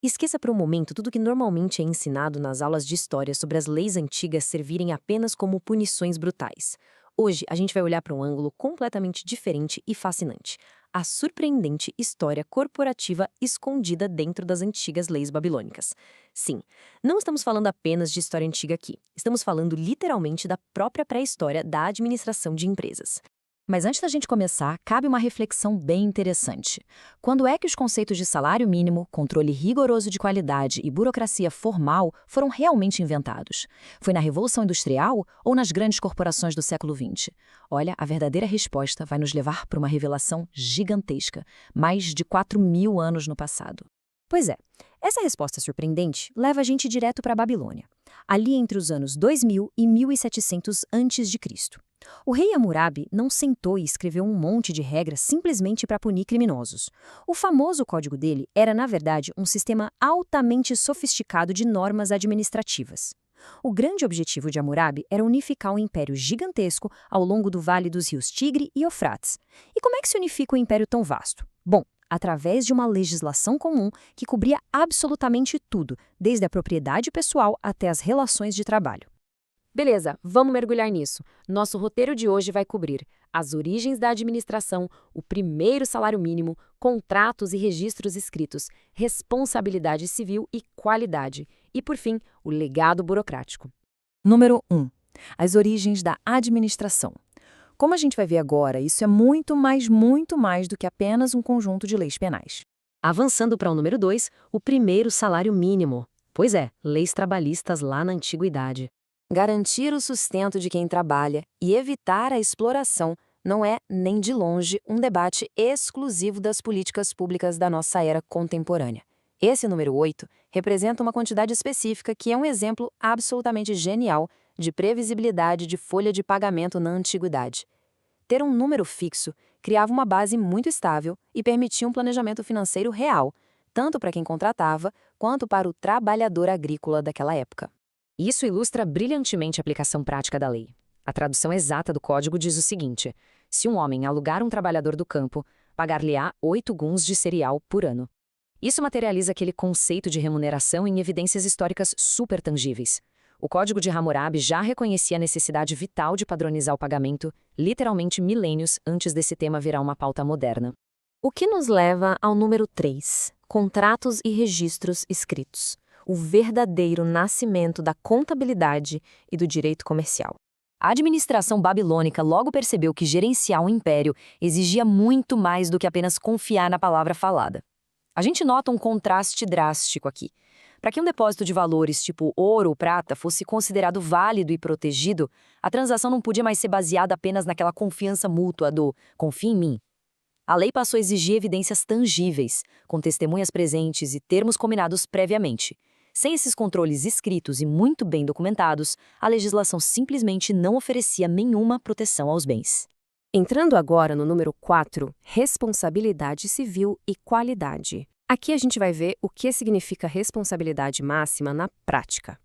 Esqueça por um momento tudo que normalmente é ensinado nas aulas de história sobre as leis antigas servirem apenas como punições brutais. Hoje, a gente vai olhar para um ângulo completamente diferente e fascinante: a surpreendente história corporativa escondida dentro das antigas leis babilônicas. Sim, não estamos falando apenas de história antiga aqui. Estamos falando literalmente da própria pré-história da administração de empresas. Mas antes da gente começar, cabe uma reflexão bem interessante. Quando é que os conceitos de salário mínimo, controle rigoroso de qualidade e burocracia formal foram realmente inventados? Foi na Revolução Industrial ou nas grandes corporações do século XX? Olha, a verdadeira resposta vai nos levar para uma revelação gigantesca, mais de 4.000 anos no passado. Pois é, essa resposta surpreendente leva a gente direto para a Babilônia, ali entre os anos 2000 e 1700 a.C. O rei Hammurabi não sentou e escreveu um monte de regras simplesmente para punir criminosos. O famoso código dele era, na verdade, um sistema altamente sofisticado de normas administrativas. O grande objetivo de Hammurabi era unificar um império gigantesco ao longo do vale dos rios Tigre e Eufrates. E como é que se unifica um império tão vasto? Bom, através de uma legislação comum que cobria absolutamente tudo, desde a propriedade pessoal até as relações de trabalho. Beleza, vamos mergulhar nisso. Nosso roteiro de hoje vai cobrir as origens da administração, o primeiro salário mínimo, contratos e registros escritos, responsabilidade civil e qualidade, e, por fim, o legado burocrático. Número 1. As origens da administração. Como a gente vai ver agora, isso é muito mais do que apenas um conjunto de leis penais. Avançando para o número 2, o primeiro salário mínimo. Pois é, leis trabalhistas lá na antiguidade. Garantir o sustento de quem trabalha e evitar a exploração não é, nem de longe, um debate exclusivo das políticas públicas da nossa era contemporânea. Esse número 8 representa uma quantidade específica que é um exemplo absolutamente genial de previsibilidade de folha de pagamento na antiguidade. Ter um número fixo criava uma base muito estável e permitia um planejamento financeiro real, tanto para quem contratava quanto para o trabalhador agrícola daquela época. Isso ilustra brilhantemente a aplicação prática da lei. A tradução exata do código diz o seguinte: se um homem alugar um trabalhador do campo, pagar-lhe-á 8 guns de cereal por ano. Isso materializa aquele conceito de remuneração em evidências históricas super tangíveis. O Código de Hammurabi já reconhecia a necessidade vital de padronizar o pagamento, literalmente milênios antes desse tema virar uma pauta moderna. O que nos leva ao número 3, contratos e registros escritos. O verdadeiro nascimento da contabilidade e do direito comercial. A administração babilônica logo percebeu que gerenciar um império exigia muito mais do que apenas confiar na palavra falada. A gente nota um contraste drástico aqui. Para que um depósito de valores tipo ouro ou prata fosse considerado válido e protegido, a transação não podia mais ser baseada apenas naquela confiança mútua do "confia em mim". A lei passou a exigir evidências tangíveis, com testemunhas presentes e termos combinados previamente. Sem esses controles escritos e muito bem documentados, a legislação simplesmente não oferecia nenhuma proteção aos bens. Entrando agora no número 4, responsabilidade civil e qualidade. Aqui a gente vai ver o que significa responsabilidade máxima na prática.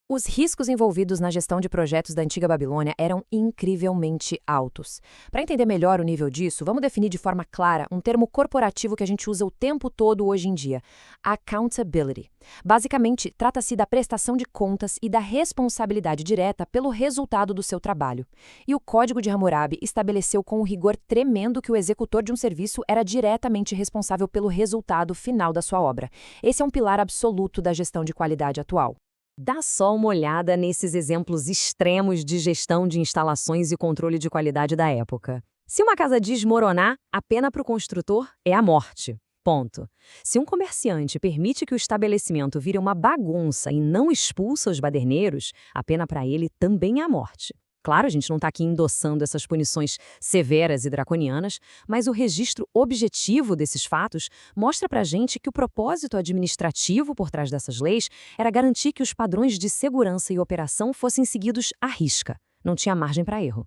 Os riscos envolvidos na gestão de projetos da antiga Babilônia eram incrivelmente altos. Para entender melhor o nível disso, vamos definir de forma clara um termo corporativo que a gente usa o tempo todo hoje em dia: accountability. Basicamente, trata-se da prestação de contas e da responsabilidade direta pelo resultado do seu trabalho. E o Código de Hammurabi estabeleceu com um rigor tremendo que o executor de um serviço era diretamente responsável pelo resultado final da sua obra. Esse é um pilar absoluto da gestão de qualidade atual. Dá só uma olhada nesses exemplos extremos de gestão de instalações e controle de qualidade da época. Se uma casa desmoronar, a pena para o construtor é a morte. Ponto. Se um comerciante permite que o estabelecimento vire uma bagunça e não expulsa os baderneiros, a pena para ele também é a morte. Claro, a gente não está aqui endossando essas punições severas e draconianas, mas o registro objetivo desses fatos mostra para a gente que o propósito administrativo por trás dessas leis era garantir que os padrões de segurança e operação fossem seguidos à risca. Não tinha margem para erro.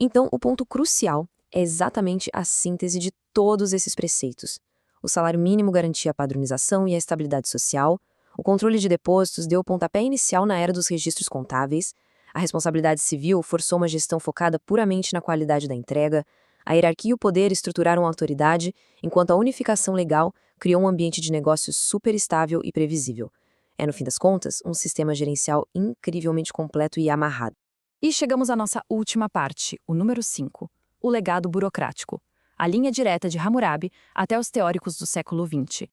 Então, o ponto crucial é exatamente a síntese de todos esses preceitos. O salário mínimo garantia a padronização e a estabilidade social, o controle de depósitos deu o pontapé inicial na era dos registros contábeis, a responsabilidade civil forçou uma gestão focada puramente na qualidade da entrega, a hierarquia e o poder estruturaram a autoridade, enquanto a unificação legal criou um ambiente de negócio super estável e previsível. É, no fim das contas, um sistema gerencial incrivelmente completo e amarrado. E chegamos à nossa última parte, o número 5, o legado burocrático. A linha direta de Hammurabi até os teóricos do século XX.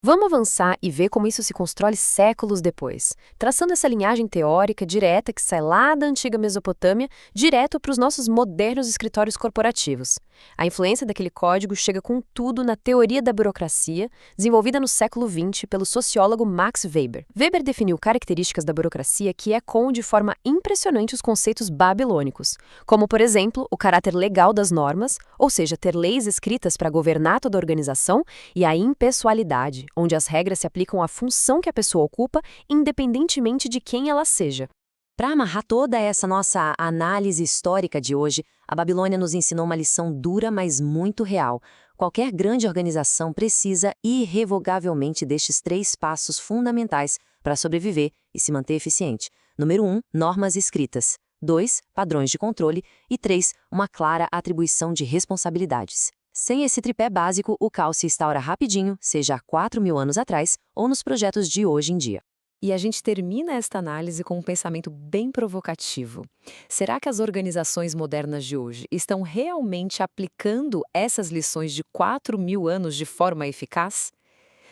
Vamos avançar e ver como isso se constrói séculos depois, traçando essa linhagem teórica direta que sai lá da antiga Mesopotâmia direto para os nossos modernos escritórios corporativos. A influência daquele código chega com tudo na teoria da burocracia, desenvolvida no século XX pelo sociólogo Max Weber. Weber definiu características da burocracia que ecam de forma impressionante os conceitos babilônicos, como, por exemplo, o caráter legal das normas, ou seja, ter leis escritas para governar toda a organização, e a impessoalidade, onde as regras se aplicam à função que a pessoa ocupa, independentemente de quem ela seja. Para amarrar toda essa nossa análise histórica de hoje, a Babilônia nos ensinou uma lição dura, mas muito real. Qualquer grande organização precisa irrevogavelmente destes 3 passos fundamentais para sobreviver e se manter eficiente. Número 1, normas escritas. 2, padrões de controle. E 3, uma clara atribuição de responsabilidades. Sem esse tripé básico, o caos se instaura rapidinho, seja há 4.000 anos atrás ou nos projetos de hoje em dia. E a gente termina esta análise com um pensamento bem provocativo. Será que as organizações modernas de hoje estão realmente aplicando essas lições de 4.000 anos de forma eficaz?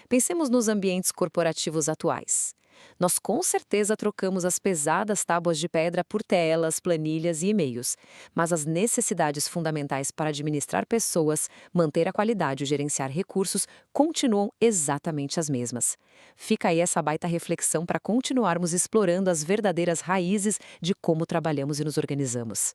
Pensemos nos ambientes corporativos atuais. Nós com certeza trocamos as pesadas tábuas de pedra por telas, planilhas e e-mails, mas as necessidades fundamentais para administrar pessoas, manter a qualidade e gerenciar recursos continuam exatamente as mesmas. Fica aí essa baita reflexão para continuarmos explorando as verdadeiras raízes de como trabalhamos e nos organizamos.